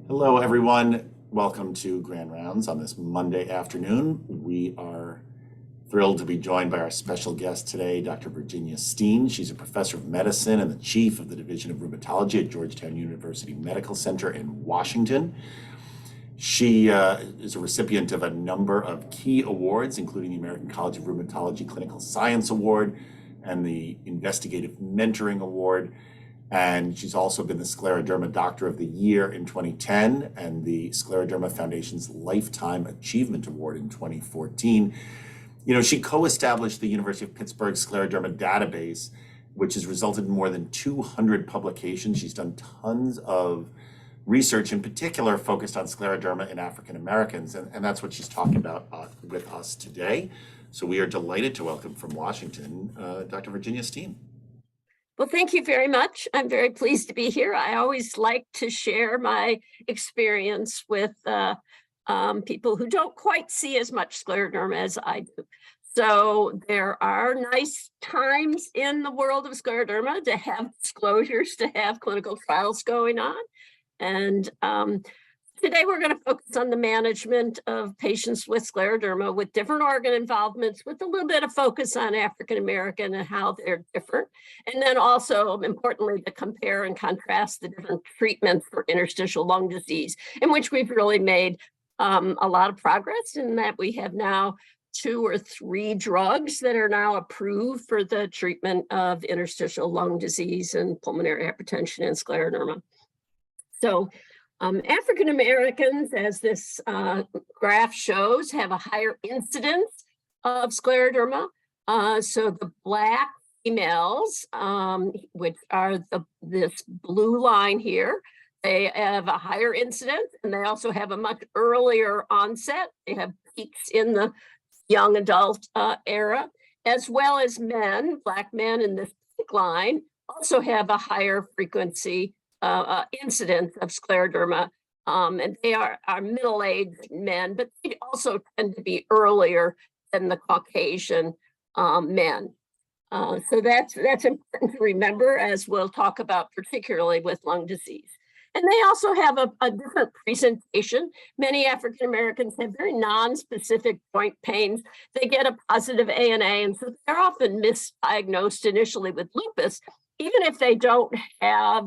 Hello, everyone. Welcome to Grand Rounds on this Monday afternoon. We are thrilled to be joined by our special guest today, Dr. Virginia Steen. She's a professor of medicine and the chief of the Division of Rheumatology at Georgetown University Medical Center in Washington. She is a recipient of a number of key awards, including the American College of Rheumatology Clinical Science Award and the Investigative Mentoring Award. And she's also been the Scleroderma Doctor of the Year in 2010 and the Scleroderma Foundation's Lifetime Achievement Award in 2014. She co-established the University of Pittsburgh Scleroderma database, which has resulted in more than 200 publications. She's done tons of research, in particular focused on scleroderma in African Americans, and that's what she's talking about with us today. So we are delighted to welcome from Washington, Dr. Virginia Steen. Well, thank you very much. I'm very pleased to be here. I always like to share my experience with people who don't quite see as much scleroderma as I do. So there are nice times in the world of scleroderma to have disclosures, to have clinical trials going on. And today we're going to focus on the management of patients with scleroderma with different organ involvements, with a little bit of focus on African American and how they're different. And then also, importantly, to compare and contrast the different treatments for interstitial lung disease, in which we've really made a lot of progress in that we have now 2 or 3 drugs that are now approved for the treatment of interstitial lung disease and pulmonary hypertension and scleroderma. So African Americans, as this graph shows, have a higher incidence of scleroderma. So the Black females, which are this blue line here, they have a higher incidence, and they also have a much earlier onset. They have peaks in the young adult era, as well as men. Black men in this pink line also have a higher frequency incidence of scleroderma, and they are middle-aged men, but they also tend to be earlier than the Caucasian men. So that's important to remember, as we'll talk about, particularly with lung disease. And they also have a different presentation. Many African Americans have very non-specific joint pains. They get a positive ANA, and so they're often misdiagnosed initially with lupus, even if they don't have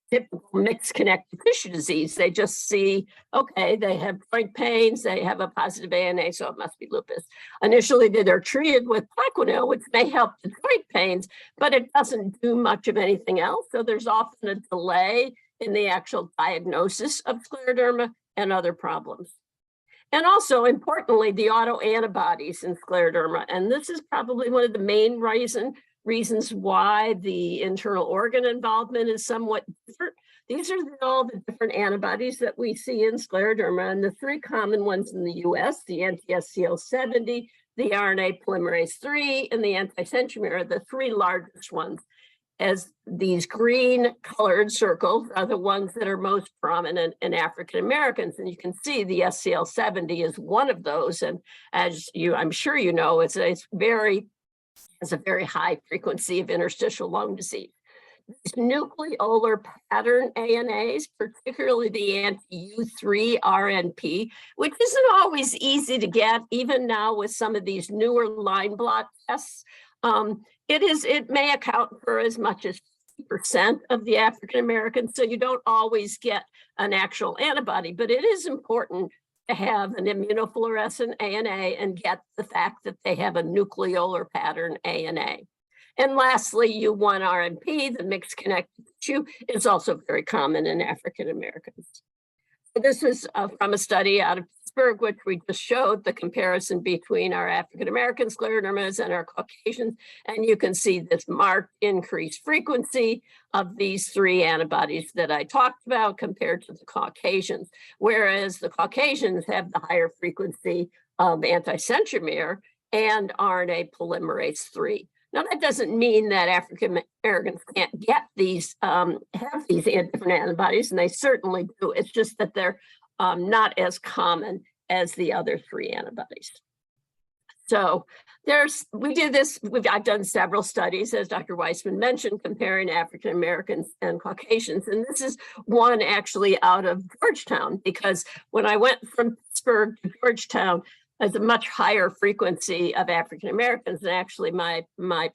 typical mixed connective tissue disease. They just see, okay, they have joint pains, they have a positive ANA, so it must be lupus. Initially, they're treated with Plaquenil, which may help the joint pains, but it doesn't do much of anything else. So there's often a delay in the actual diagnosis of scleroderma and other problems. And also, importantly, the autoantibodies in scleroderma. And this is probably one of the main reasons why the internal organ involvement is somewhat different. These are all the different antibodies that we see in scleroderma, and the 3 common ones in the US, the anti-SCL70, the RNA polymerase 3, and the anti-centromere are the 3 largest ones. As these green colored circles are the ones that are most prominent in African Americans. And you can see the SCL70 is one of those. And as I'm sure you know, it's a very high frequency of interstitial lung disease. These nucleolar pattern ANAs, particularly the anti-U3 RNP, which isn't always easy to get, even now with some of these newer line blot tests. It may account for as much as 50% of the African Americans, so you don't always get an actual antibody, but it is important to have an immunofluorescent ANA and get the fact that they have a nucleolar pattern ANA. And lastly, U1 RNP, the mixed connective tissue, is also very common in African Americans. So this is from a study out of Pittsburgh, which we just showed the comparison between our African American sclerodermas and our Caucasians. And you can see this marked increased frequency of these 3 antibodies that I talked about compared to the Caucasians, whereas the Caucasians have the higher frequency of anti-centromere and RNA polymerase 3. Now, that doesn't mean that African Americans can't get these, have these different antibodies, and they certainly do. It's just that they're not as common as the other 3 antibodies. So I've done several studies, as Dr. Weissman mentioned, comparing African Americans and Caucasians. And this is one actually out of Georgetown, because when I went from Pittsburgh to Georgetown, there's a much higher frequency of African Americans. And actually my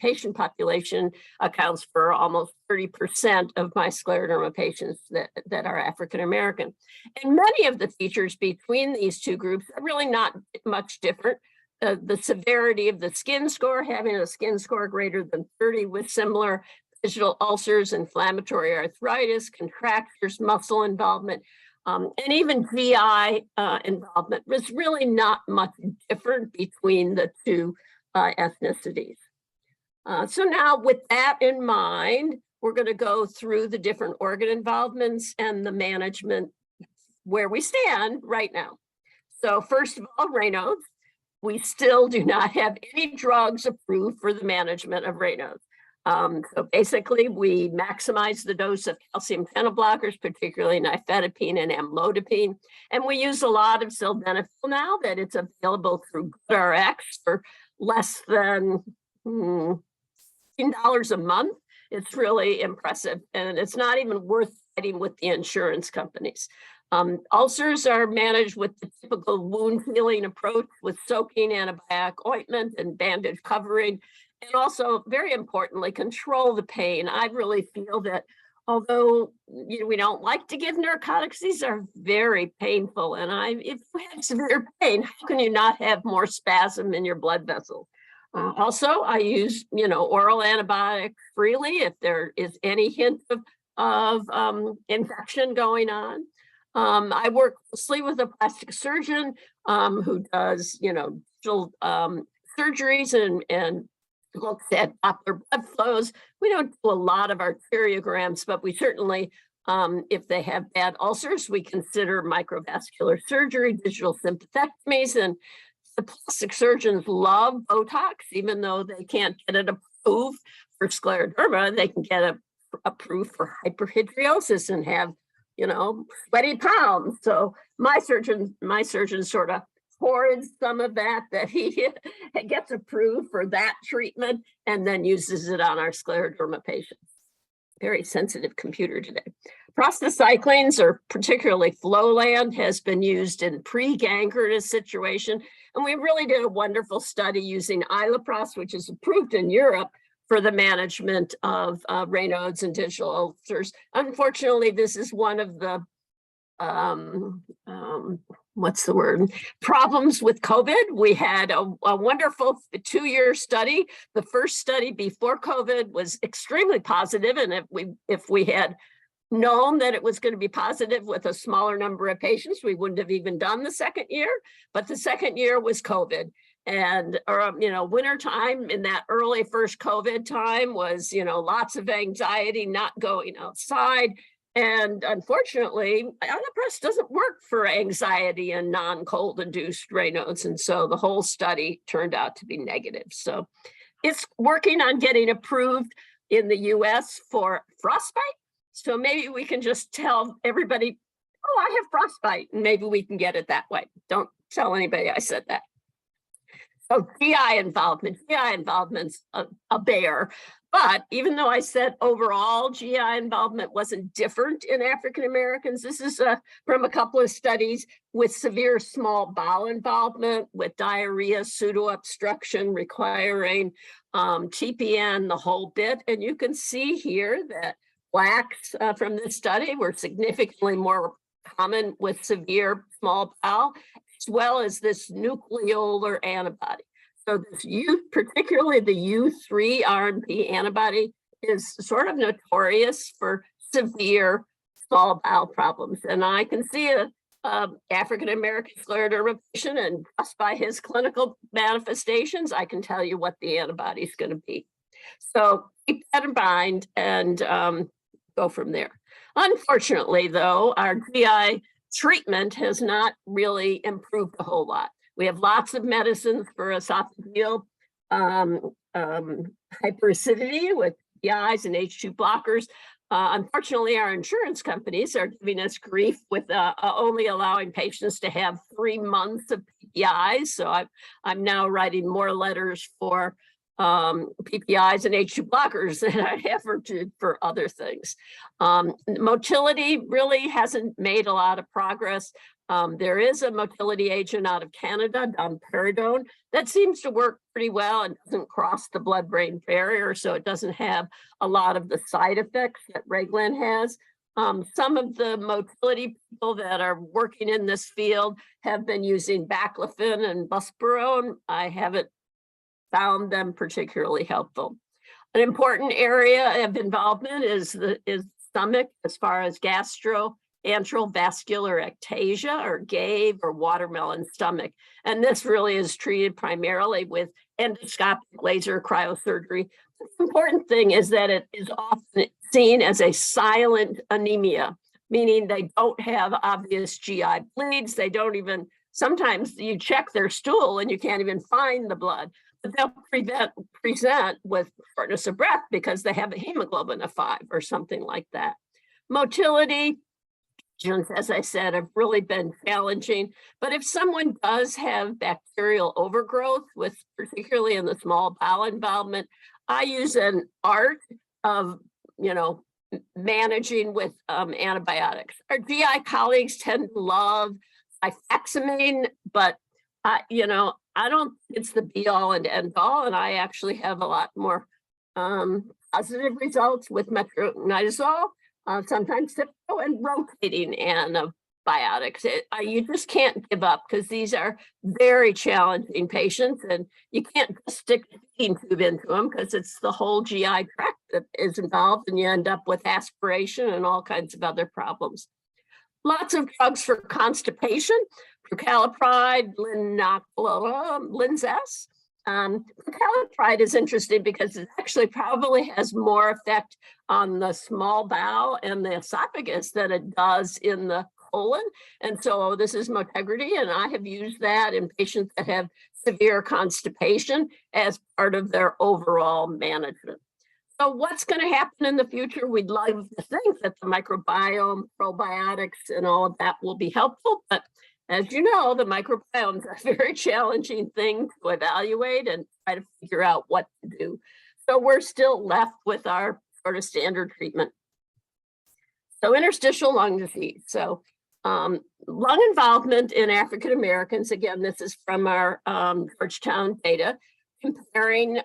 patient population accounts for almost 30% of my scleroderma patients that are African American. And many of the features between these two groups are really not much different. The severity of the skin score, having a skin score greater than 30 with similar digital ulcers, inflammatory arthritis, contractures, muscle involvement, and even GI involvement was really not much different between the two ethnicities. So now with that in mind, we're going to go through the different organ involvements and the management where we stand right now. So first of all, Raynaud's. We still do not have any drugs approved for the management of Raynaud's. So basically, we maximize the dose of calcium channel blockers, particularly nifedipine and amlodipine. And we use a lot of sildenafil now that it's available through GoodRx for less than $15 a month. It's really impressive. And it's not even worth fighting with the insurance companies. Ulcers are managed with the typical wound healing approach with soaking antibiotic ointment and bandage covering, and also, very importantly, control the pain. I really feel that although we don't like to give narcotics, these are very painful. And if you have severe pain, how can you not have more spasm in your blood vessels? Also, I use oral antibiotics freely if there is any hint of infection going on. I work closely with a plastic surgeon who does, digital surgeries and looks at Doppler blood flows. We don't do a lot of arteriograms, but we certainly, if they have bad ulcers, we consider microvascular surgery, digital sympathectomies, and the plastic surgeons love Botox, even though they can't get it approved for scleroderma. They can get it approved for hyperhidrosis and have sweaty palms. So my surgeon sort of hoards some of that he gets approved for that treatment and then uses it on our scleroderma patients. Very sensitive computer today. Prostacyclines, or particularly Floland, has been used in pre-gangrenous situation. And we really did a wonderful study using iloprost, which is approved in Europe for the management of Raynaud's and digital ulcers. Unfortunately, this is one of the problems with COVID. We had a wonderful 2-year study. The first study before COVID was extremely positive, and if we had known that it was going to be positive with a smaller number of patients, we wouldn't have even done the second year. But the second year was COVID. And, winter time in that early first COVID time was, lots of anxiety, not going outside. And unfortunately, iloprost doesn't work for anxiety and non-cold induced Raynaud's. And so the whole study turned out to be negative. So it's working on getting approved in the US for frostbite. So maybe we can just tell everybody, oh, I have frostbite, and maybe we can get it that way. Don't tell anybody I said that. So GI involvement's a bear. But even though I said overall GI involvement wasn't different in African Americans, this is from a couple of studies with severe small bowel involvement, with diarrhea, pseudo-obstruction requiring TPN, the whole bit. And you can see here that blacks from this study were significantly more common with severe small bowel, as well as this nucleolar antibody. So this particularly the U3 RNP antibody, is sort of notorious for severe small bowel problems. And I can see a African-American scleroderma patient, and just by his clinical manifestations, I can tell you what the antibody is going to be. So keep that in mind and go from there. Unfortunately, though, our GI treatment has not really improved a whole lot. We have lots of medicines for esophageal hyperacidity with PIs and H2 blockers. Unfortunately, our insurance companies are giving us grief with only allowing patients to have 3 months of PPIs. So I'm now writing more letters for PPIs and H2 blockers than I ever did for other things. Motility really hasn't made a lot of progress. There is a motility agent out of Canada, domperidone, that seems to work pretty well and doesn't cross the blood-brain barrier, so it doesn't have a lot of the side effects that Reglan has. Some of the motility people that are working in this field have been using baclofen and buspirone. I haven't found them particularly helpful. An important area of involvement is stomach, as far as gastroantral vascular ectasia, or GAVE, or watermelon stomach. And this really is treated primarily with endoscopic laser cryosurgery. The important thing is that it is often seen as a silent anemia, meaning they don't have obvious GI bleeds. They don't even, sometimes you check their stool and you can't even find the blood. But they'll present with shortness of breath because they have a hemoglobin of 5 or something like that. Motility, as I said, have really been challenging. But if someone does have bacterial overgrowth, with particularly in the small bowel involvement, I use an art of, managing with antibiotics. Our GI colleagues tend to love rifaximin, but I don't think it's the be all and end all, and I actually have a lot more positive results with metronidazole, sometimes Cipro, and rotating antibiotics. You just can't give up because these are very challenging patients, and you can't just stick a feeding tube into them because it's the whole GI tract that is involved, and you end up with aspiration and all kinds of other problems. Lots of drugs for constipation, prucalopride, Linzess. Prucalopride is interesting because it actually probably has more effect on the small bowel and the esophagus than it does in the colon. And so this is Motegrity, and I have used that in patients that have severe constipation as part of their overall management. So what's going to happen in the future? We'd love to think that the microbiome, probiotics, and all of that will be helpful. But as you know, the microbiome is a very challenging thing to evaluate and try to figure out what to do. So we're still left with our sort of standard treatment. So interstitial lung disease. So lung involvement in African Americans, again, this is from our Georgetown data. Comparing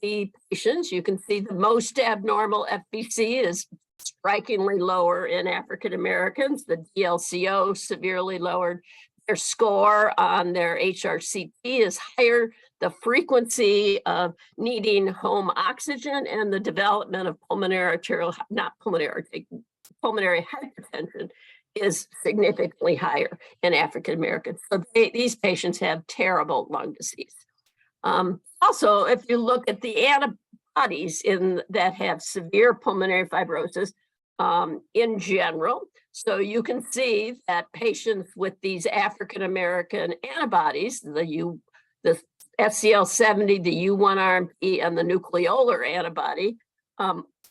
the patients, you can see the most abnormal FVC is strikingly lower in African Americans. The DLCO severely lowered. Their score on their HRCT is higher. The frequency of needing home oxygen and the development of pulmonary hypertension is significantly higher in African Americans. So these patients have terrible lung disease. Also, if you look at the antibodies that have severe pulmonary fibrosis in general, so you can see that patients with these African American antibodies, the SCL70, the U1RMP, and the nucleolar antibody,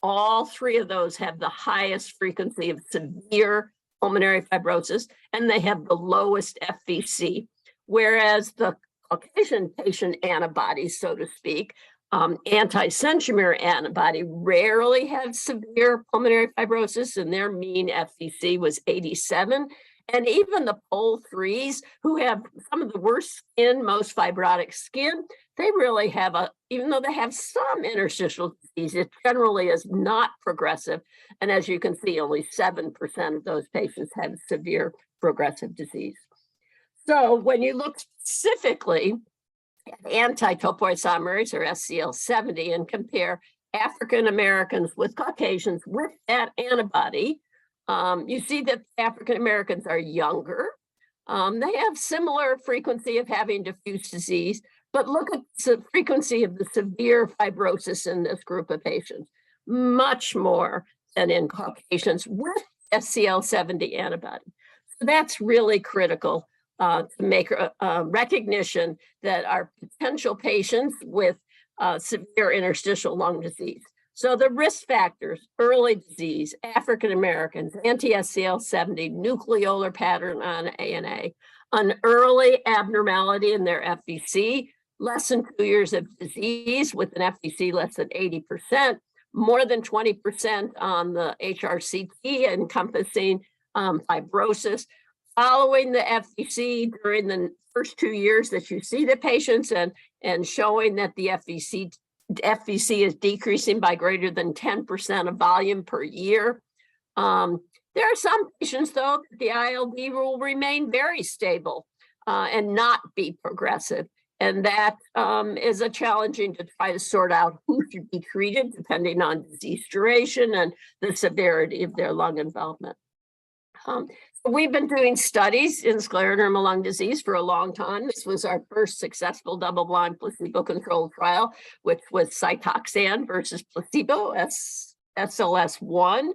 all three of those have the highest frequency of severe pulmonary fibrosis, and they have the lowest FVC, whereas the Caucasian patient antibodies, so to speak, anti-centromere antibody rarely have severe pulmonary fibrosis, and their mean FVC was 87. And even the POL3s, who have some of the worst skin, most fibrotic skin, they really have even though they have some interstitial disease, it generally is not progressive. And as you can see, only 7% of those patients have severe progressive disease. So when you look specifically at anti-topoisomerase, or SCL70, and compare African Americans with Caucasians with that antibody, you see that African Americans are younger. They have similar frequency of having diffuse disease, but look at the frequency of the severe fibrosis in this group of patients, much more than in Caucasians with SCL70 antibody. So that's really critical to make a recognition that our potential patients with severe interstitial lung disease. So the risk factors: early disease, African Americans, anti-SCL70, nucleolar pattern on ANA. an early abnormality in their FVC, less than 2 years of disease with an FVC less than 80%, more than 20% on the HRCT encompassing fibrosis. Following the FVC during the first 2 years that you see the patients and showing that the FVC is decreasing by greater than 10% of volume per year. There are some patients, though, that the ILD will remain very stable and not be progressive. And that is a challenging to try to sort out who should be treated depending on disease duration and the severity of their lung involvement. We've been doing studies in scleroderma lung disease for a long time. This was our first successful double-blind placebo-controlled trial, which was Cytoxan versus placebo, SLS1.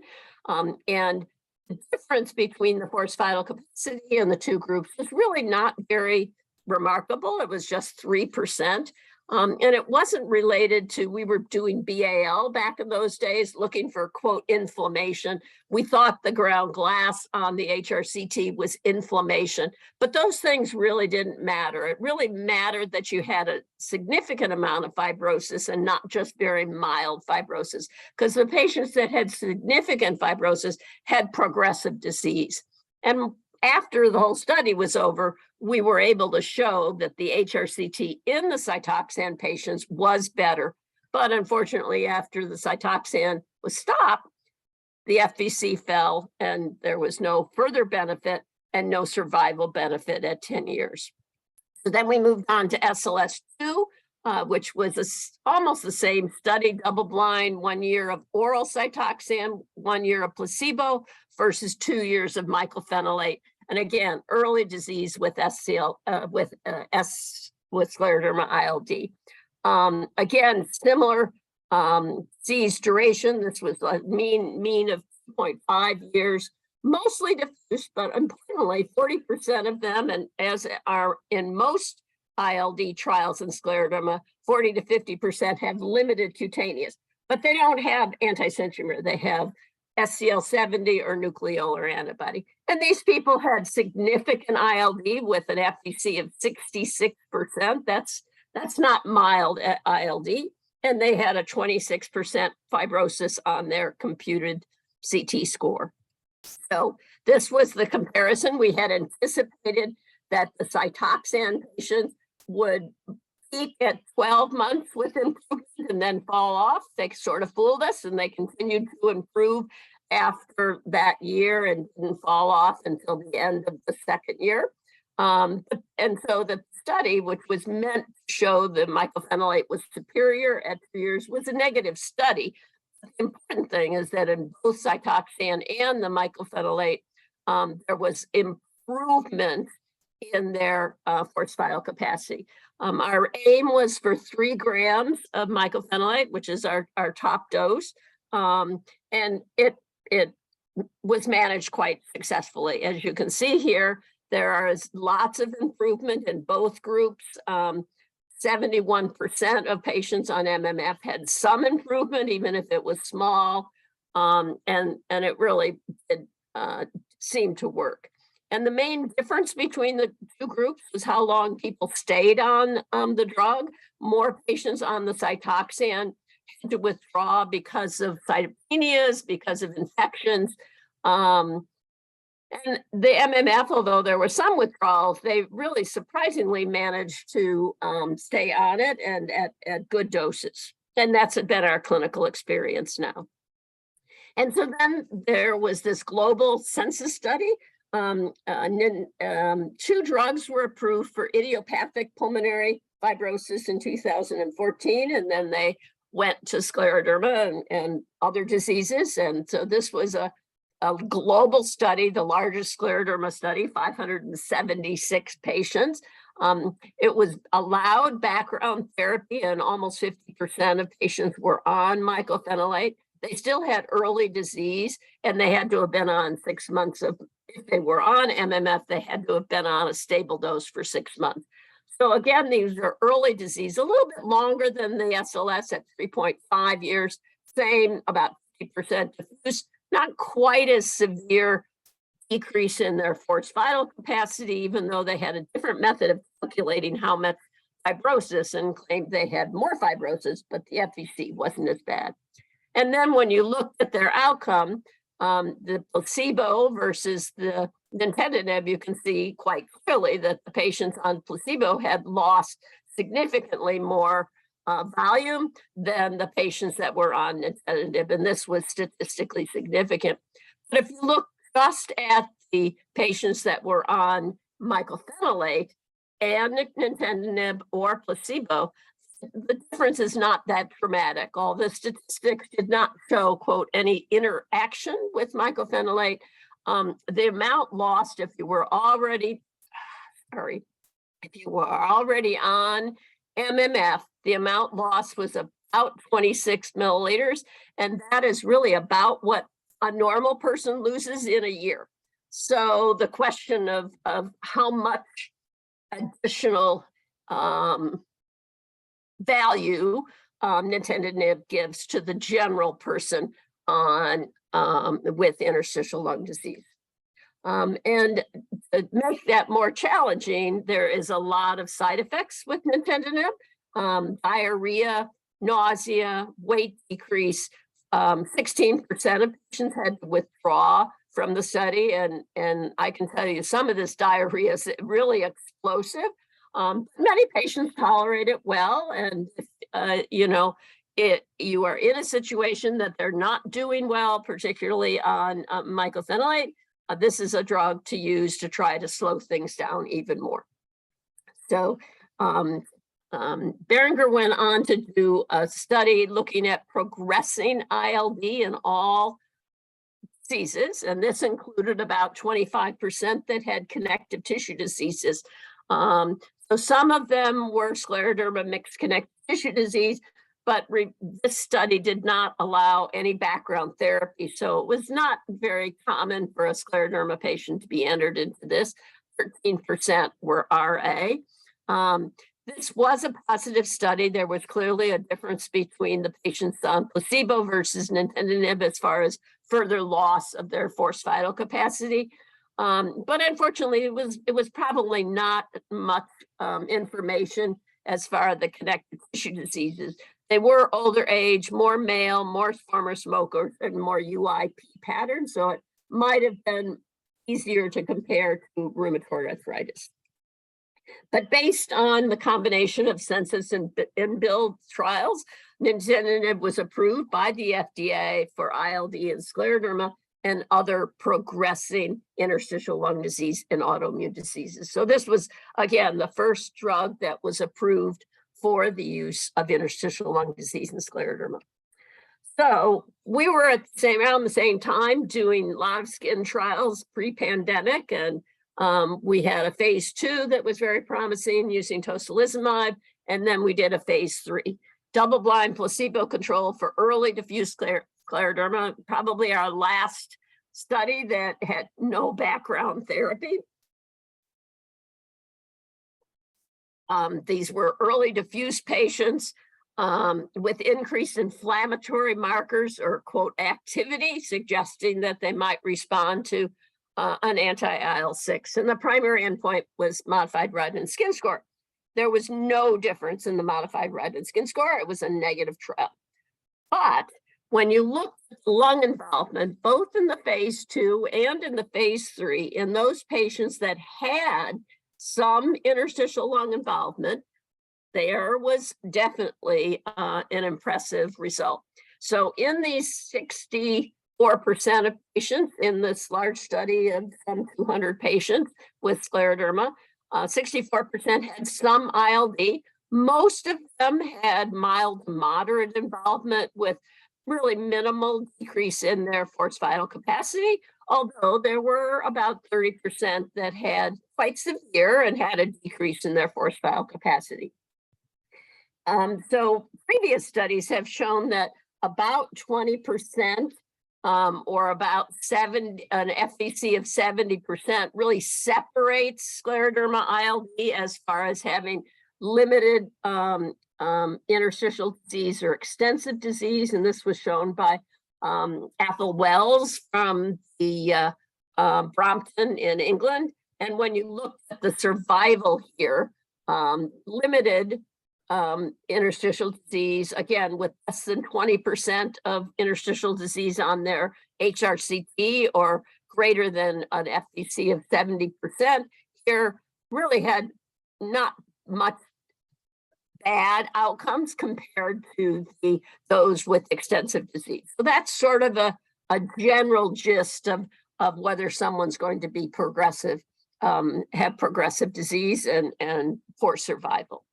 And the difference between the forced vital capacity and the two groups was really not very remarkable. It was just 3%. And it wasn't related to, we were doing BAL back in those days, looking for, quote, inflammation. We thought the ground glass on the HRCT was inflammation, but those things really didn't matter. It really mattered that you had a significant amount of fibrosis and not just very mild fibrosis, because the patients that had significant fibrosis had progressive disease. And after the whole study was over, we were able to show that the HRCT in the Cytoxan patients was better. But unfortunately, after the Cytoxan was stopped, the FVC fell and there was no further benefit and no survival benefit at 10 years. So then we moved on to SLS2, which was almost the same study, double-blind, 1 year of oral Cytoxan, 1 year of placebo versus 2 years of mycophenolate. And again, early disease with scleroderma ILD. Again, similar disease duration. This was a mean of 2.5 years, mostly diffuse, but importantly, 40% of them, and as are in most ILD trials in scleroderma, 40 to 50% have limited cutaneous, but they don't have antisentinel. They have SCL70 or nucleolar antibody. And these people had significant ILD with an FVC of 66%. That's not mild ILD. And they had a 26% fibrosis on their computed CT score. So this was the comparison. We had anticipated that the Cytoxan patients would peak at 12 months with improvement and then fall off. They sort of fooled us and they continued to improve after that year and didn't fall off until the end of the second year. And so the study, which was meant to show the mycophenolate was superior at 2 years, was a negative study. The important thing is that in both Cytoxan and the mycophenolate, there was improvement in their forced vital capacity. Our aim was for 3 grams of mycophenolate, which is our top dose, and it was managed quite successfully. As you can see here, there is lots of improvement in both groups. 71% of patients on MMF had some improvement, even if it was small, and it really did seem to work. And the main difference between the two groups was how long people stayed on the drug. More patients on the Cytoxan had to withdraw because of cytopenias, because of infections. And the MMF, although there were some withdrawals, they really surprisingly managed to stay on it and at good doses. And that's been our clinical experience now. And so then there was this global census study. 2 drugs were approved for idiopathic pulmonary fibrosis in 2014, and then they went to scleroderma and other diseases. And so this was a global study, the largest scleroderma study, 576 patients. It was allowed background therapy, and almost 50% of patients were on mycophenolate. They still had early disease, and they had to have been on 6 months of, if they were on MMF, they had to have been on a stable dose for 6 months. So again, these are early disease, a little bit longer than the SLS at 3.5 years, same, about 50% diffuse, not quite as severe decrease in their forced vital capacity, even though they had a different method of calculating how much fibrosis and claimed they had more fibrosis, but the FVC wasn't as bad. And then when you look at their outcome, the placebo versus the nintedanib, you can see quite clearly that the patients on placebo had lost significantly more volume than the patients that were on nintedanib, and this was statistically significant. But if you look just at the patients that were on mycophenolate and nintedanib or placebo, the difference is not that dramatic. All the statistics did not show, quote, any interaction with mycophenolate. The amount lost if you were already, on MMF, the amount lost was about 26 milliliters, and that is really about what a normal person loses in a year. So the question of how much additional value nintedanib gives to the general person on with interstitial lung disease. And to make that more challenging, there is a lot of side effects with nintedanib, diarrhea, nausea, weight decrease. 16% of patients had to withdraw from the study, and I can tell you some of this diarrhea is really explosive. Many patients tolerate it well, and if you are in a situation that they're not doing well, particularly on mycophenolate, this is a drug to use to try to slow things down even more. So Berenger went on to do a study looking at progressing ILD in all diseases, and this included about 25% that had connective tissue diseases. So some of them were scleroderma mixed connective tissue disease, but this study did not allow any background therapy. So it was not very common for a scleroderma patient to be entered into this. 13% were RA. This was a positive study. There was clearly a difference between the patients on placebo versus nintedanib as far as further loss of their forced vital capacity. But unfortunately, it was probably not much information as far as the connective tissue diseases. They were older age, more male, more former smokers, and more UIP patterns. So it might have been easier to compare to rheumatoid arthritis. But based on the combination of census and build trials, nintedanib was approved by the FDA for ILD and scleroderma and other progressing interstitial lung disease and autoimmune diseases. So this was, again, the first drug that was approved for the use of interstitial lung disease and scleroderma. So we were around the same time doing a lot of skin trials pre-pandemic, and we had a phase 2 that was very promising using tocilizumab, and then we did a phase 3, double-blind placebo control for early diffuse scleroderma, probably our last study that had no background therapy. These were early diffuse patients with increased inflammatory markers or, quote, activity, suggesting that they might respond to an anti-IL-6. And the primary endpoint was modified Rheumatology skin score. There was no difference in the modified Rheumatology skin score. It was a negative trial. But when you look at lung involvement, both in the phase 2 and in the phase 3, in those patients that had some interstitial lung involvement, there was definitely an impressive result. So in these 64% of patients in this large study of some 200 patients with scleroderma, 64% had some ILD. Most of them had mild to moderate involvement with really minimal decrease in their forced vital capacity, although there were about 30% that had quite severe and had a decrease in their forced vital capacity. So previous studies have shown that about 20% or about an FVC of 70% really separates scleroderma ILD as far as having limited interstitial disease or extensive disease. And this was shown by Athol Wells from the Brompton in England. And when you look at the survival here, limited interstitial disease, again, with less than 20% of interstitial disease on their HRCT or greater than an FVC of 70%, here really had not much bad outcomes compared to those with extensive disease. So that's sort of a general gist of whether someone's going to be progressive, have progressive disease and poor survival.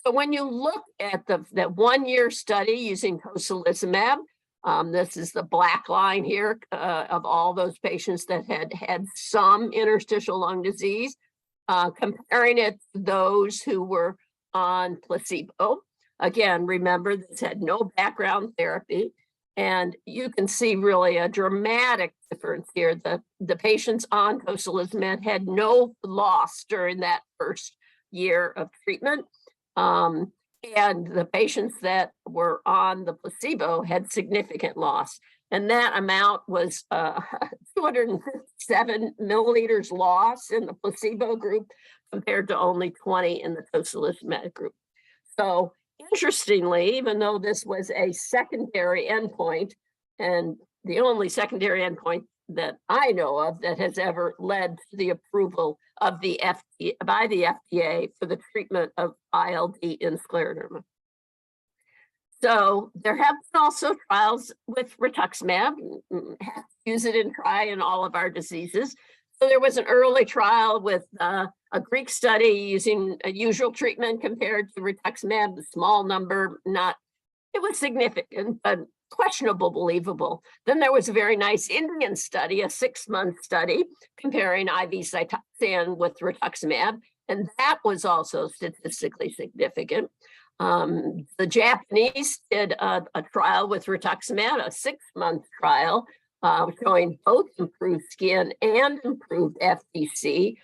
So when you look at the 1-year study using tocilizumab, this is the black line here of all those patients that had some interstitial lung disease, comparing it to those who were on placebo. Again, remember, this had no background therapy. And you can see really a dramatic difference here. The patients on tocilizumab had no loss during that first year of treatment. And the patients that were on the placebo had significant loss. And that amount was 257 milliliters loss in the placebo group compared to only 20 in the tocilizumab group. So interestingly, even though this was a secondary endpoint, and the only secondary endpoint that I know of that has ever led to the approval of the FDA by the FDA for the treatment of ILD in scleroderma. So there have been also trials with rituximab, use it and try in all of our diseases. So there was an early trial with a Greek study using a usual treatment compared to rituximab, the small number, it was significant, but questionable, believable. Then there was a very nice Indian study, a 6-month study comparing IV Cytoxan with rituximab, and that was also statistically significant. The Japanese did a trial with rituximab, a 6-month trial, showing both improved skin and improved FVC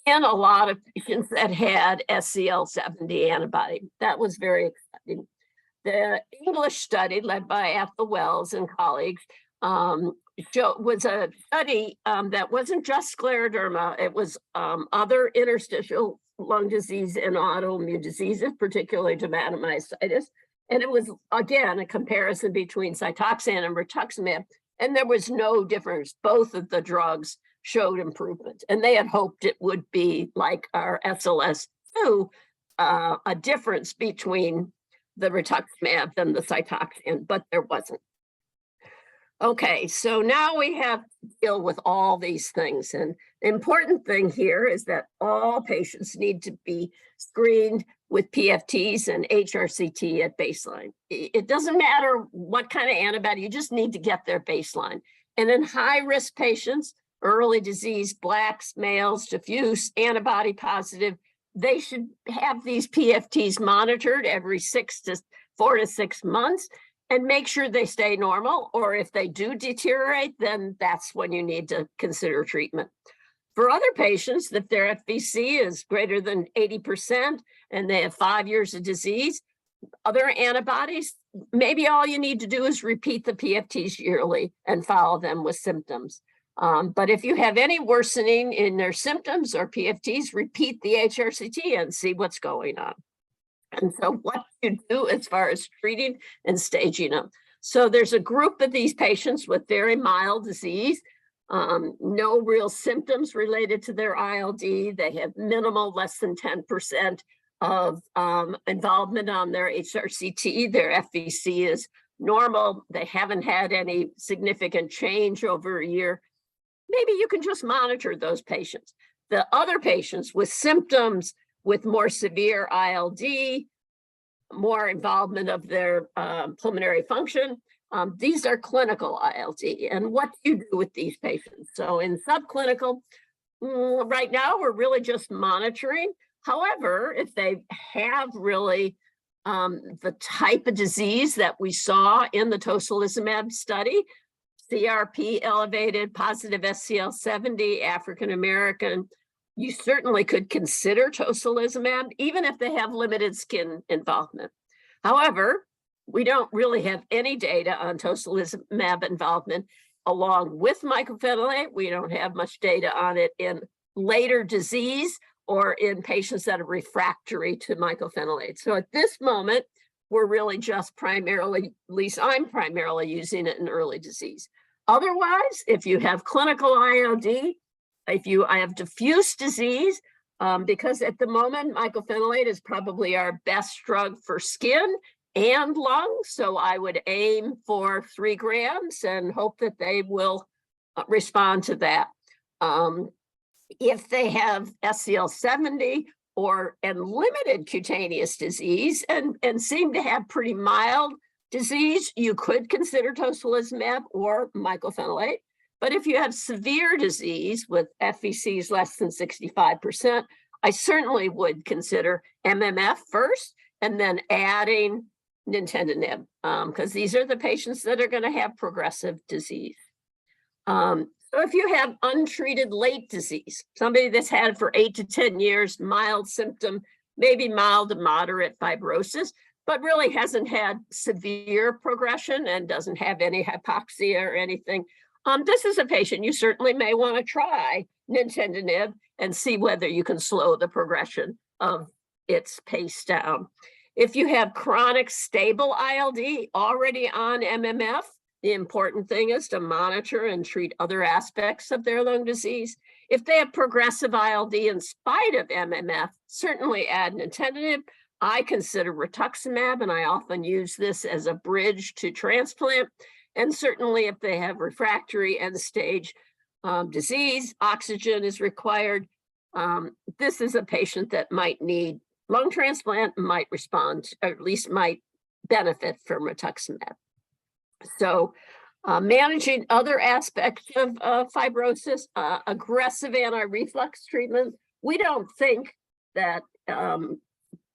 in a lot of patients that had SCL70 antibody. That was very exciting. The English study led by Ethel Wells and colleagues was a study that wasn't just scleroderma, it was other interstitial lung disease and autoimmune diseases, particularly dermatomyositis. And it was, again, a comparison between Cytoxan and rituximab, and there was no difference. Both of the drugs showed improvement, and they had hoped it would be like our SLS2, a difference between the rituximab and the Cytoxan, but there wasn't. Okay, so now we have to deal with all these things. And the important thing here is that all patients need to be screened with PFTs and HRCT at baseline. It doesn't matter what kind of antibody, you just need to get their baseline. And in high-risk patients, early disease, Blacks, males, diffuse, antibody positive, they should have these PFTs monitored every 4 to 6 months and make sure they stay normal, or if they do deteriorate, then that's when you need to consider treatment. For other patients, if their FVC is greater than 80% and they have 5 years of disease, other antibodies, maybe all you need to do is repeat the PFTs yearly and follow them with symptoms. But if you have any worsening in their symptoms or PFTs, repeat the HRCT and see what's going on. And so what do you do as far as treating and staging them? So there's a group of these patients with very mild disease, no real symptoms related to their ILD. They have minimal, less than 10% of involvement on their HRCT. Their FVC is normal. They haven't had any significant change over a year. Maybe you can just monitor those patients. The other patients with symptoms, with more severe ILD, more involvement of their pulmonary function, these are clinical ILD. And what do you do with these patients? So in subclinical, right now, we're really just monitoring. However, if they have really the type of disease that we saw in the tocilizumab study, CRP elevated, positive SCL70, African American, you certainly could consider tocilizumab, even if they have limited skin involvement. However, we don't really have any data on tocilizumab involvement along with mycophenolate. We don't have much data on it in later disease or in patients that are refractory to mycophenolate. So at this moment, we're really just primarily, at least I'm primarily using it in early disease. Otherwise, if you have clinical ILD, I have diffuse disease, because at the moment, mycophenolate is probably our best drug for skin and lungs. So I would aim for 3 grams and hope that they will respond to that. If they have SCL70 and limited cutaneous disease and seem to have pretty mild disease, you could consider tocilizumab or mycophenolate. But if you have severe disease with FVCs less than 65%, I certainly would consider MMF first and then adding nintedanib, because these are the patients that are going to have progressive disease. So if you have untreated late disease, somebody that's had it for 8 to 10 years, mild symptom, maybe mild to moderate fibrosis, but really hasn't had severe progression and doesn't have any hypoxia or anything, this is a patient you certainly may want to try nintedanib and see whether you can slow the progression of its pace down. If you have chronic stable ILD already on MMF, the important thing is to monitor and treat other aspects of their lung disease. If they have progressive ILD in spite of MMF, certainly add nintedanib. I consider rituximab, and I often use this as a bridge to transplant. And certainly if they have refractory end-stage disease, oxygen is required. This is a patient that might need lung transplant, might respond, or at least might benefit from rituximab. So managing other aspects of fibrosis, aggressive anti-reflux treatment. We don't think that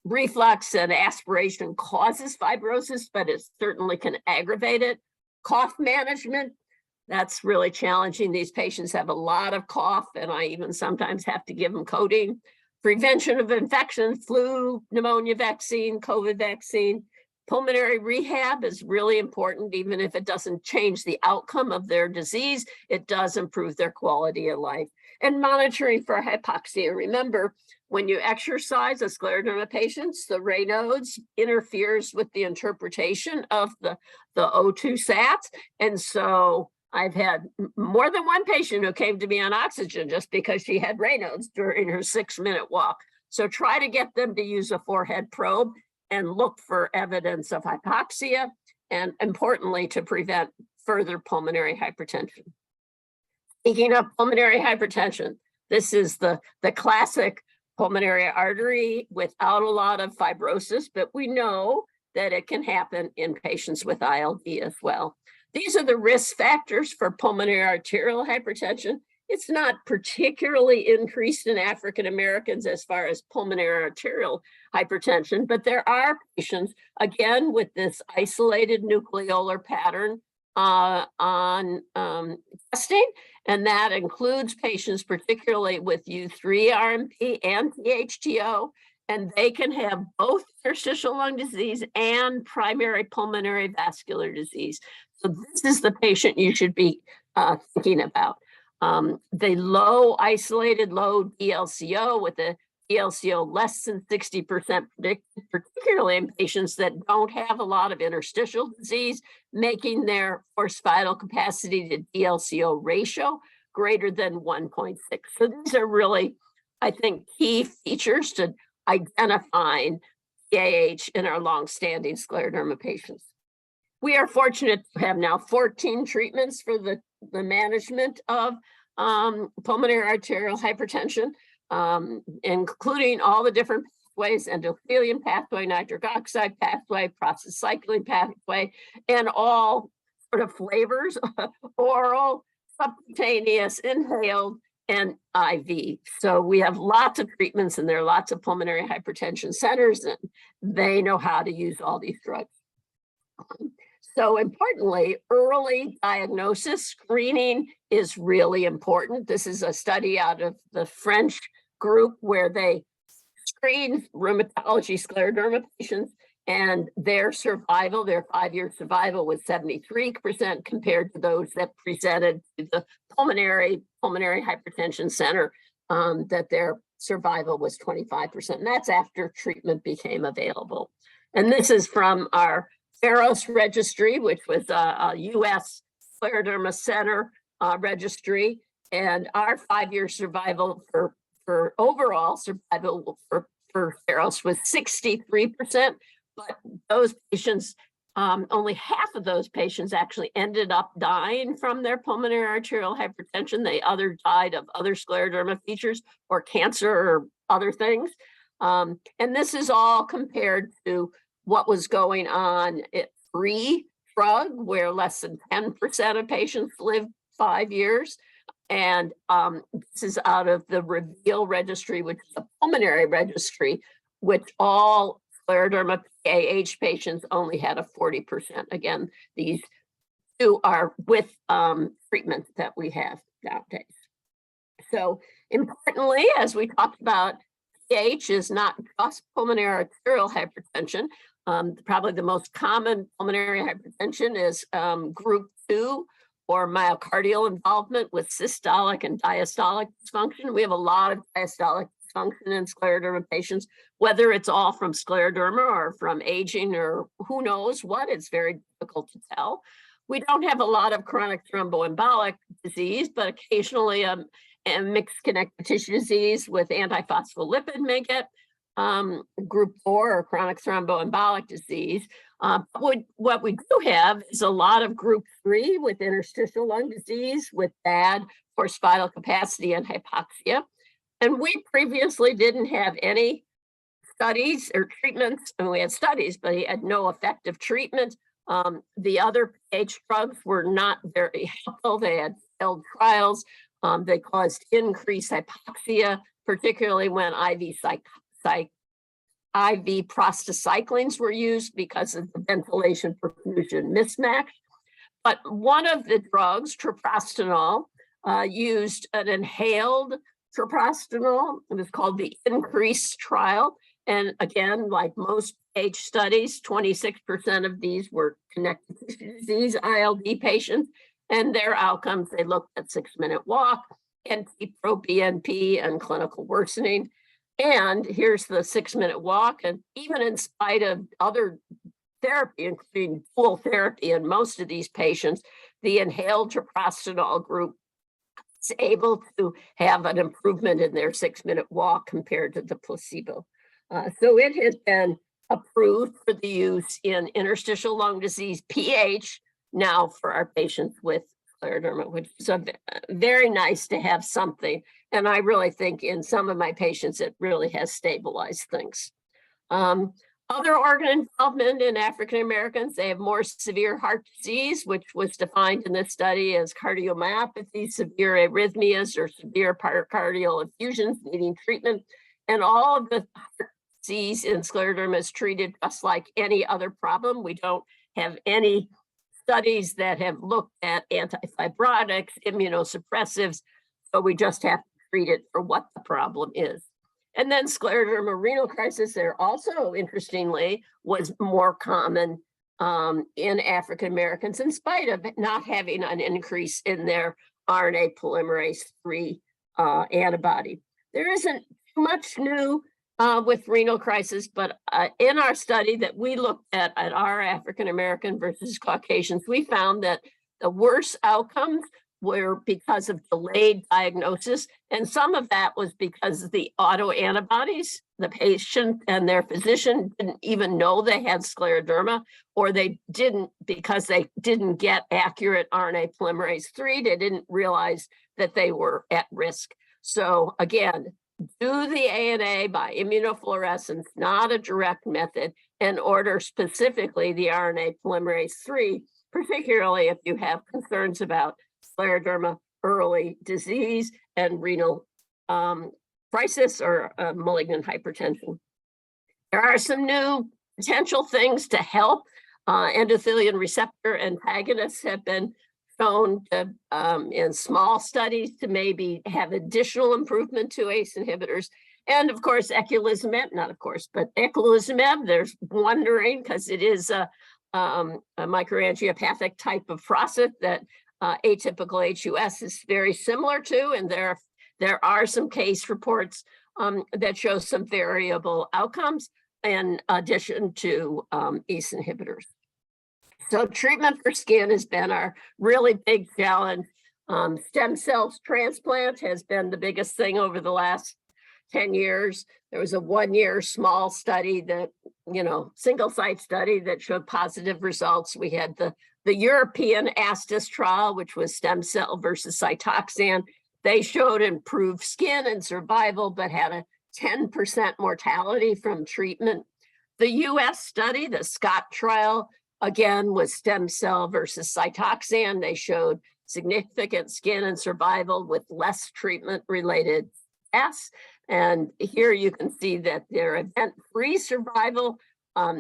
reflux and aspiration causes fibrosis, but it certainly can aggravate it. Cough management, that's really challenging. These patients have a lot of cough, and I even sometimes have to give them codeine. Prevention of infection, flu, pneumonia vaccine, COVID vaccine. Pulmonary rehab is really important, even if it doesn't change the outcome of their disease, it does improve their quality of life. And monitoring for hypoxia. Remember, when you exercise a scleroderma patients, the Raynaud's interferes with the interpretation of the O2 sats. And so I've had more than one patient who came to me on oxygen just because she had Raynaud's during her 6-minute walk. So try to get them to use a forehead probe and look for evidence of hypoxia, and importantly, to prevent further pulmonary hypertension. Speaking of pulmonary hypertension, this is the classic pulmonary artery without a lot of fibrosis, but we know that it can happen in patients with ILD as well. These are the risk factors for pulmonary arterial hypertension. It's not particularly increased in African Americans as far as pulmonary arterial hypertension, but there are patients, again, with this isolated nucleolar pattern on testing, and that includes patients particularly with U3-RMP and PHTO, and they can have both interstitial lung disease and primary pulmonary vascular disease. So this is the patient you should be thinking about. The low isolated low DLCO with a DLCO less than 60% predicted, particularly in patients that don't have a lot of interstitial disease, making their forced vital capacity to DLCO ratio greater than 1.6. So these are really, I think, key features to identifying PAH in our long-standing scleroderma patients. We are fortunate to have now 14 treatments for the management of pulmonary arterial hypertension, including all the different pathways, endothelium pathway, nitric oxide pathway, prostacyclin pathway, and all sort of flavors, oral, subcutaneous, inhaled, and IV. So we have lots of treatments, and there are lots of pulmonary hypertension centers, and they know how to use all these drugs. So importantly, early diagnosis screening is really important. This is a study out of the French group where they screened rheumatology scleroderma patients and their survival, their 5-year survival was 73% compared to those that presented to the pulmonary hypertension center, that their survival was 25%. And that's after treatment became available. And this is from our Pharos registry, which was a US scleroderma center registry. And our 5-year survival for overall survival for Pharos was 63%. But those patients, only half of those patients actually ended up dying from their pulmonary arterial hypertension. They either died of other scleroderma features or cancer or other things. And this is all compared to what was going on at pre-drug, where less than 10% of patients lived 5 years. And this is out of the REVEAL registry, which is a pulmonary registry, which all scleroderma PAH patients only had a 40%. Again, these two are with treatments that we have nowadays. So importantly, as we talked about, PAH is not just pulmonary arterial hypertension. Probably the most common pulmonary hypertension is group 2 or myocardial involvement with systolic and diastolic dysfunction. We have a lot of diastolic dysfunction in scleroderma patients, whether it's all from scleroderma or from aging or who knows what, it's very difficult to tell. We don't have a lot of chronic thromboembolic disease, but occasionally a mixed connective tissue disease with antiphospholipid may get group 4 or chronic thromboembolic disease. What we do have is a lot of group 3 with interstitial lung disease with bad forced vital capacity and hypoxia. And we previously didn't have any studies or treatments, and we had studies, but he had no effective treatment. The other PH drugs were not very helpful. They had failed trials. They caused increased hypoxia, particularly when IV prostacyclines were used because of the ventilation perfusion mismatch. But one of the drugs, treprostinil, used an inhaled treprostinil. It was called the INCREASE trial. And again, like most PH studies, 26% of these were connective tissue disease ILD patients, and their outcomes, they looked at 6-minute walk, NT-proBNP, and clinical worsening. And here's the 6-minute walk. And even in spite of other therapy, including dual therapy in most of these patients, the inhaled treprostinil group is able to have an improvement in their 6-minute walk compared to the placebo. So it has been approved for the use in interstitial lung disease, PH, now for our patients with scleroderma, which is very nice to have something. And I really think in some of my patients, it really has stabilized things. Other organ involvement in African Americans, they have more severe heart disease, which was defined in this study as cardiomyopathy, severe arrhythmias, or severe pericardial effusions needing treatment. And all of the heart disease in scleroderma is treated just like any other problem. We don't have any studies that have looked at antifibrotics, immunosuppressives, so we just have to treat it for what the problem is. And then scleroderma renal crisis there also, interestingly, was more common in African Americans in spite of not having an increase in their RNA polymerase III antibody. There isn't too much new with renal crisis, but in our study that we looked at our African American versus Caucasians, we found that the worst outcomes were because of delayed diagnosis. And some of that was because of the autoantibodies. The patient and their physician didn't even know they had scleroderma, or they didn't because they didn't get accurate RNA polymerase III. They didn't realize that they were at risk. So again, do the ANA by immunofluorescence, not a direct method, and order specifically the RNA polymerase III, particularly if you have concerns about scleroderma early disease and renal crisis or malignant hypertension. There are some new potential things to help. Endothelin receptor antagonists have been shown to, in small studies, to maybe have additional improvement to ACE inhibitors. And of course, eculizumab, not of course, but eculizumab, there's wondering because it is a microangiopathic type of process that atypical HUS is very similar to, and there are some case reports that show some variable outcomes in addition to ACE inhibitors. So treatment for skin has been our really big challenge. Stem cells transplant has been the biggest thing over the last 10 years. There was a 1-year small study that, single site study that showed positive results. We had the European ASTIS trial, which was stem cell versus Cytoxan. They showed improved skin and survival, but had a 10% mortality from treatment. The US study, the Scott trial, again, was stem cell versus Cytoxan. They showed significant skin and survival with less treatment-related deaths. And here you can see that their event-free survival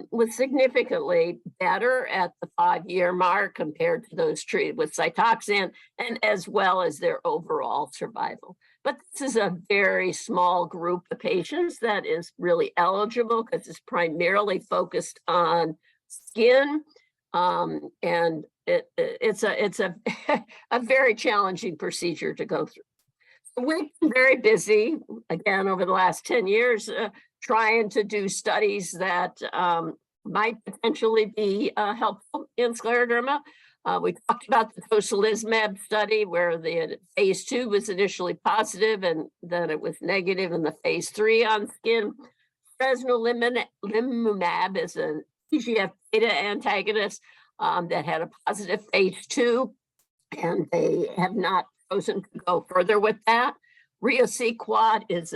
was significantly better at the 5-year mark compared to those treated with Cytoxan, and as well as their overall survival. But this is a very small group of patients that is really eligible because it's primarily focused on skin, and it's a a very challenging procedure to go through. We've been very busy, again, over the last 10 years, trying to do studies that might potentially be helpful in scleroderma. We talked about the tocilizumab study where the phase 2 was initially positive and then it was negative in the phase 3 on skin. Fresnilumab is an TGF-beta antagonist that had a positive phase 2, and they have not chosen to go further with that. Riociguat is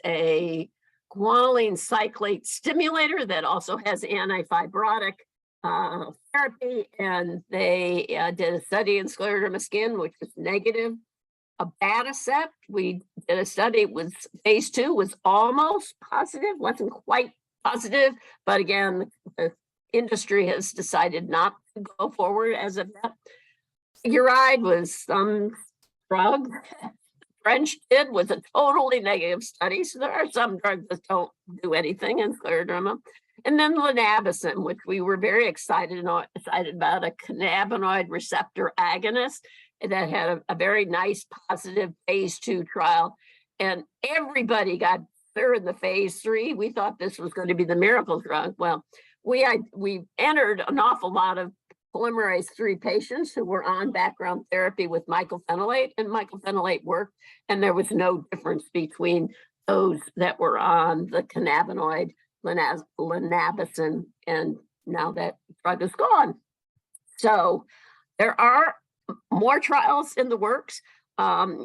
a guanylate cyclase stimulator that also has antifibrotic therapy, and they did a study in scleroderma skin, which was negative. Abatacept, we did a study with phase 2, was almost positive, wasn't quite positive, but again, the industry has decided not to go forward as of yet. Uride was some drug French did was a totally negative study. So there are some drugs that don't do anything in scleroderma. And then linabacin, which we were very excited about, a cannabinoid receptor agonist that had a very nice positive phase 2 trial. And everybody got there in the phase 3. We thought this was going to be the miracle drug. Well, we entered an awful lot of polymerase 3 patients who were on background therapy with mycophenolate, and mycophenolate worked, and there was no difference between those that were on the cannabinoid linabacin, and now that drug is gone. So there are more trials in the works.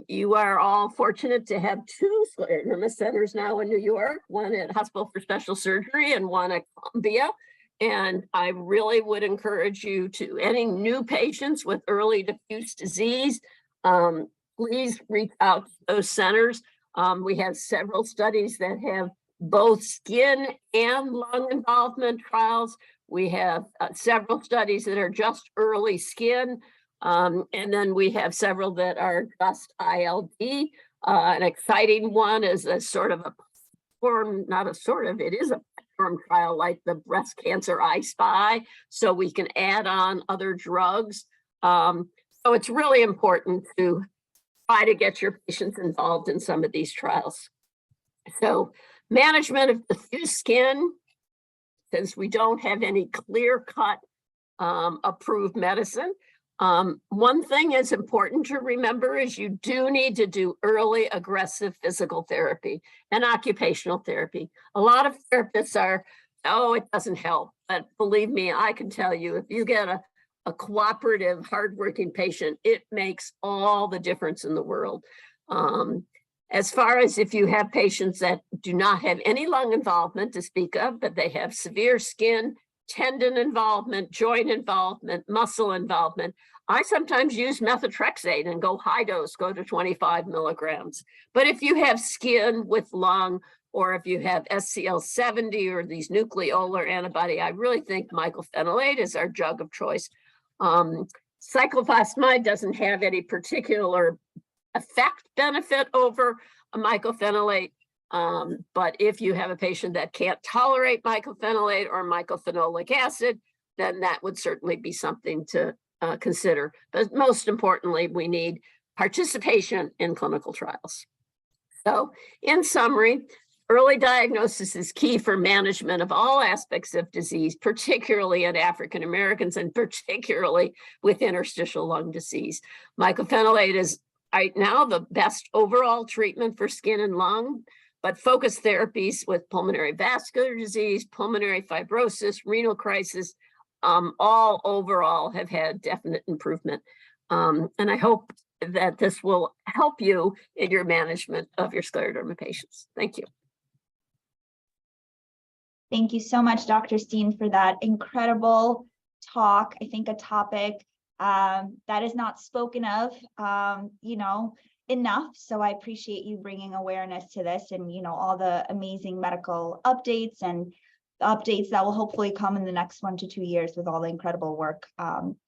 You are all fortunate to have 2 scleroderma centers now in New York, one at Hospital for Special Surgery and one at Columbia. And I really would encourage you to, any new patients with early diffuse disease, please reach out to those centers. We have several studies that have both skin and lung involvement trials. We have several studies that are just early skin. And then we have several that are just ILD. An exciting one is a sort of a form, not a sort of, it is a trial like the breast cancer I-SPY, so we can add on other drugs. So it's really important to try to get your patients involved in some of these trials. So management of diffuse skin, since we don't have any clear-cut approved medicine, one thing is important to remember is you do need to do early aggressive physical therapy and occupational therapy. A lot of therapists are, oh, it doesn't help. But believe me, I can tell you, if you get a cooperative, hardworking patient, it makes all the difference in the world. As far as if you have patients that do not have any lung involvement to speak of, but they have severe skin, tendon involvement, joint involvement, muscle involvement, I sometimes use methotrexate and go high dose, go to 25 milligrams. But if you have skin with lung, or if you have SCL70 or these nucleolar antibody, I really think mycophenolate is our drug of choice. Cyclophosphamide doesn't have any particular effect benefit over a mycophenolate. But if you have a patient that can't tolerate mycophenolate or mycophenolic acid, then that would certainly be something to consider. But most importantly, we need participation in clinical trials. So in summary, early diagnosis is key for management of all aspects of disease, particularly in African Americans and particularly with interstitial lung disease. Mycophenolate is right now the best overall treatment for skin and lung, but focused therapies with pulmonary vascular disease, pulmonary fibrosis, renal crisis, all overall have had definite improvement. And I hope that this will help you in your management of your scleroderma patients. Thank you. Thank you so much, Dr. Steen, for that incredible talk. I think a topic that is not spoken of, enough. So I appreciate you bringing awareness to this and, all the amazing medical updates and updates that will hopefully come in the next 1 to 2 years with all the incredible work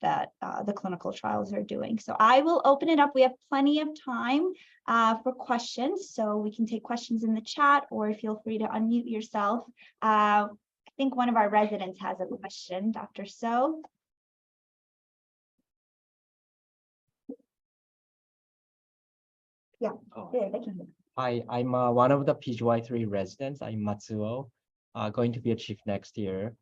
that the clinical trials are doing. So I will open it up. We have plenty of time for questions, so we can take questions in the chat or feel free to unmute yourself. I think one of our residents has a question, Dr. So. Yeah, thank you. Hi, I'm one of the PGY3 residents. I'm Matsuo, going to be a chief next year.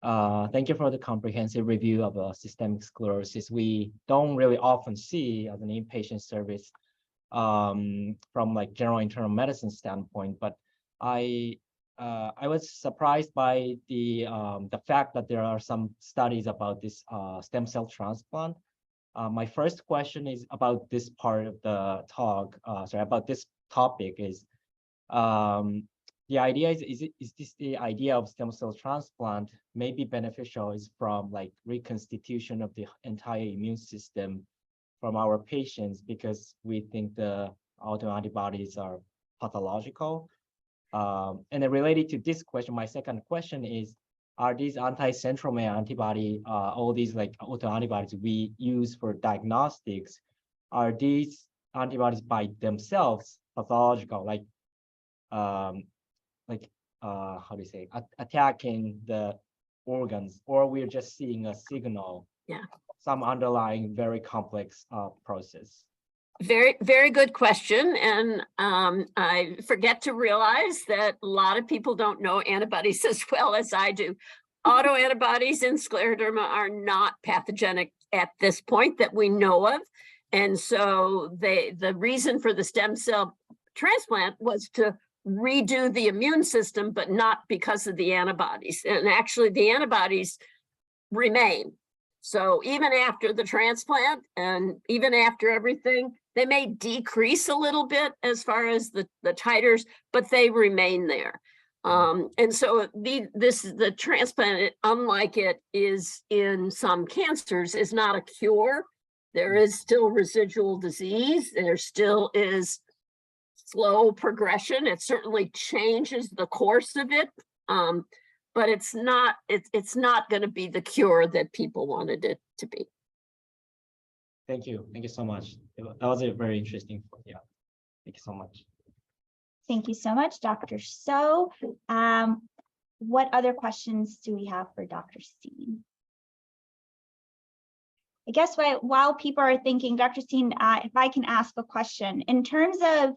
Thank you for the comprehensive review of systemic sclerosis. We don't really often see as an inpatient service from like general internal medicine standpoint, but I was surprised by the fact that there are some studies about this stem cell transplant. My first question is about this part of the talk. About this topic is the idea is this the idea of stem cell transplant may be beneficial is from like reconstitution of the entire immune system from our patients because we think the autoantibodies are pathological. And then related to this question, my second question is, are these anti-centromere antibody, all these like autoantibodies we use for diagnostics, are these antibodies by themselves pathological, like how do you say, attacking the organs, or we're just seeing a signal, some underlying very complex process? Very, very good question. And I forget to realize that a lot of people don't know antibodies as well as I do. Autoantibodies in scleroderma are not pathogenic at this point that we know of. And so the reason for the stem cell transplant was to redo the immune system, but not because of the antibodies. And actually the antibodies remain. So even after the transplant and even after everything, they may decrease a little bit as far as the titers, but they remain there. And so the transplant, unlike it is in some cancers, is not a cure. There is still residual disease. There still is slow progression. It certainly changes the course of it. But it's not going to be the cure that people wanted it to be. Thank you so much. That was a very interesting. Yeah, thank you so much. Thank you so much, Dr. So. What other questions do we have for Dr. Steen? I guess while people are thinking, Dr. Steen, if I can ask a question, in terms of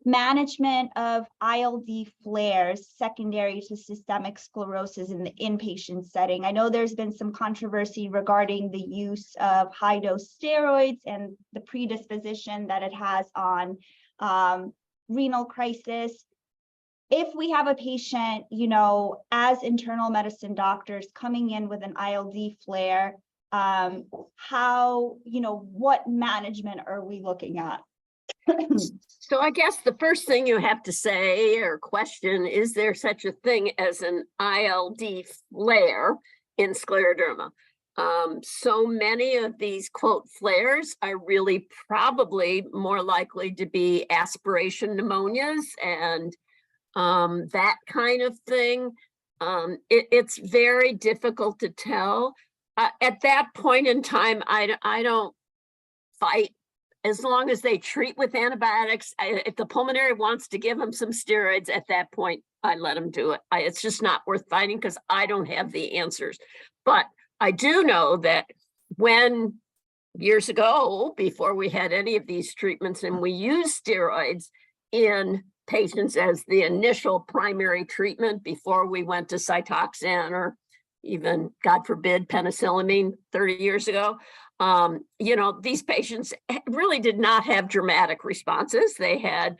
management of ILD flares secondary to systemic sclerosis in the inpatient setting. I know there's been some controversy regarding the use of high-dose steroids and the predisposition that it has on renal crisis. If we have a patient, as internal medicine doctors coming in with an ILD flare, what management are we looking at? So I guess the first thing you have to say or question, is there such a thing as an ILD flare in scleroderma? So many of these quote flares are really probably more likely to be aspiration pneumonias and that kind of thing. It's very difficult to tell. At that point in time, I don't fight as long as they treat with antibiotics, if the pulmonary wants to give them some steroids at that point, I let them do it. It's just not worth fighting because I don't have the answers. But I do know that when years ago, before we had any of these treatments, and we used steroids in patients as the initial primary treatment before we went to Cytoxan or even, God forbid, penicillamine 30 years ago, you know, these patients really did not have dramatic responses. They had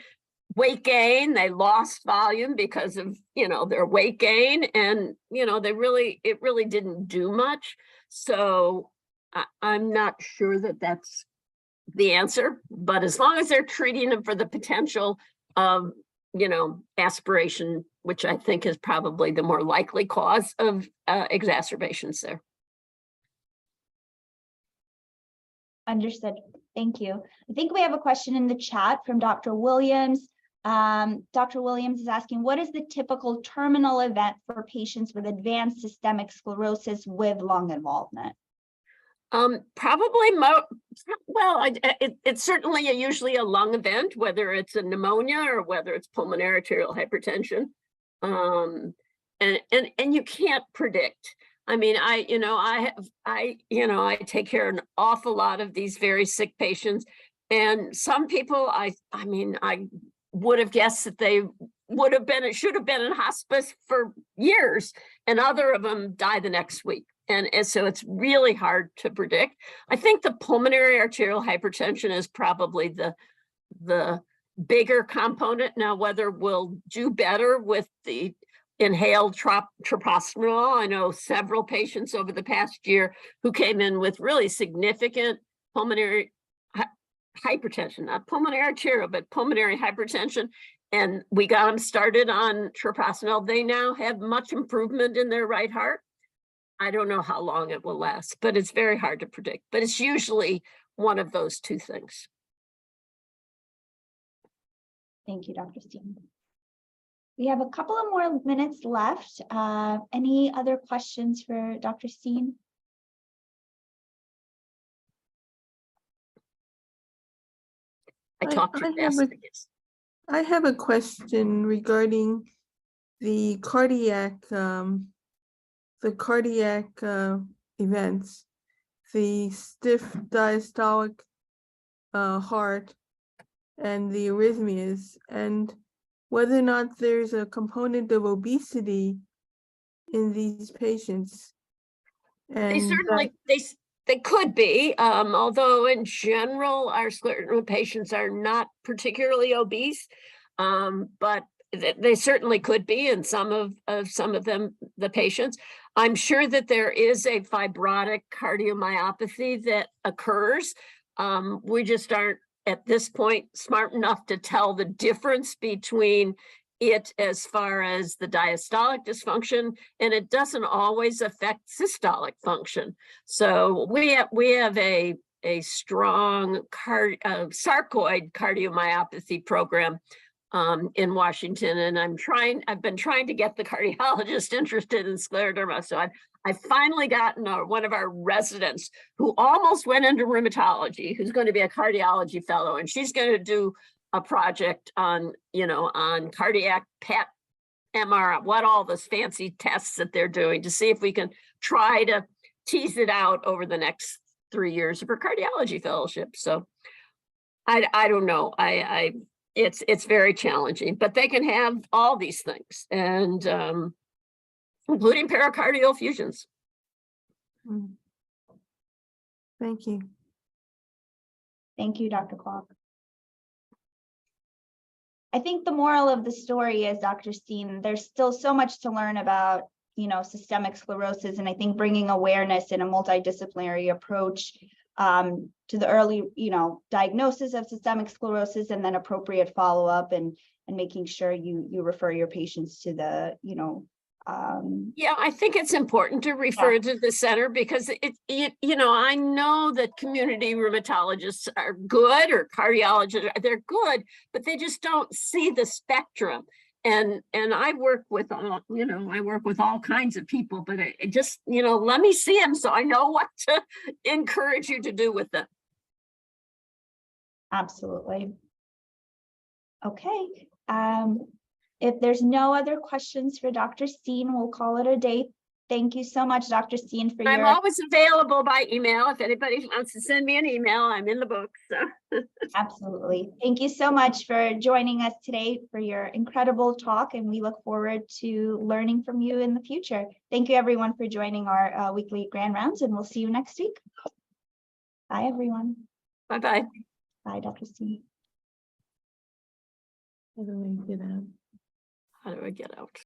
weight gain, they lost volume because of, you know, their weight gain, and, you know, it really didn't do much. So I'm not sure that that's the answer, but as long as they're treating them for the potential of, you know, aspiration, which I think is probably the more likely cause of exacerbations there. Understood. Thank you. I think we have a question in the chat from Dr. Williams. Dr. Williams is asking, what is the typical terminal event for patients with advanced systemic sclerosis with lung involvement? Probably it's certainly usually a lung event, whether it's a pneumonia or whether it's pulmonary arterial hypertension. And you can't predict. I mean, I take care of an awful lot of these very sick patients, and some people I would have guessed that they should have been in hospice for years, and other of them die the next week. And so it's really hard to predict. I think the pulmonary arterial hypertension is probably the bigger component. Now, whether we'll do better with the inhaled treprostinil, I know several patients over the past year who came in with really significant pulmonary hypertension, not pulmonary arterial, but pulmonary hypertension. And we got them started on treprostinil. They now have much improvement in their right heart. I don't know how long it will last, but it's very hard to predict. But it's usually one of those two things. Thank you, Dr. Steen. We have a couple of more minutes left. Any other questions for Dr. Steen? I talked too fast, I guess. I have a question regarding the cardiac events, the stiff diastolic heart and the arrhythmias, and whether or not there's a component of obesity in these patients. And They certainly, they could be, although in general, our scleroderma patients are not particularly obese, but they certainly could be in some of them, the patients. I'm sure that there is a fibrotic cardiomyopathy that occurs. We just aren't at this point smart enough to tell the difference between it as far as the diastolic dysfunction, and it doesn't always affect systolic function. So we have a strong sarcoid cardiomyopathy program in Washington, and I've been trying to get the cardiologist interested in scleroderma. So I've finally gotten one of our residents who almost went into rheumatology, who's going to be a cardiology fellow, and she's going to do a project on, on cardiac PET, MR, what all those fancy tests that they're doing to see if we can try to tease it out over the next 3 years of her cardiology fellowship. So I don't know. It's very challenging, but they can have all these things, and including pericardial effusions. Thank you. Thank you, Dr. Kwok. I think the moral of the story is, Dr. Steen, there's still so much to learn about, systemic sclerosis, and I think bringing awareness in a multidisciplinary approach to the early, diagnosis of systemic sclerosis, and then appropriate follow-up and making sure you refer your patients to the, Yeah, I think it's important to refer to the center because I know that community rheumatologists are good, or cardiologists, they're good, but they just don't see the spectrum. And I work with all kinds of people, but it just, let me see them so I know what to encourage you to do with them. Absolutely. Okay. If there's no other questions for Dr. Steen, we'll call it a day. Thank you so much, Dr. Steen, for I'm your always available by email. If anybody wants to send me an email, I'm in the book. So absolutely. Thank you so much for joining us today for your incredible talk, and we look forward to learning from you in the future. Thank you, everyone, for joining our weekly Grand Rounds, and we'll see you next week. Bye, everyone. bye-bye. Bye, Dr. Steen. How do I get out? How do I get out?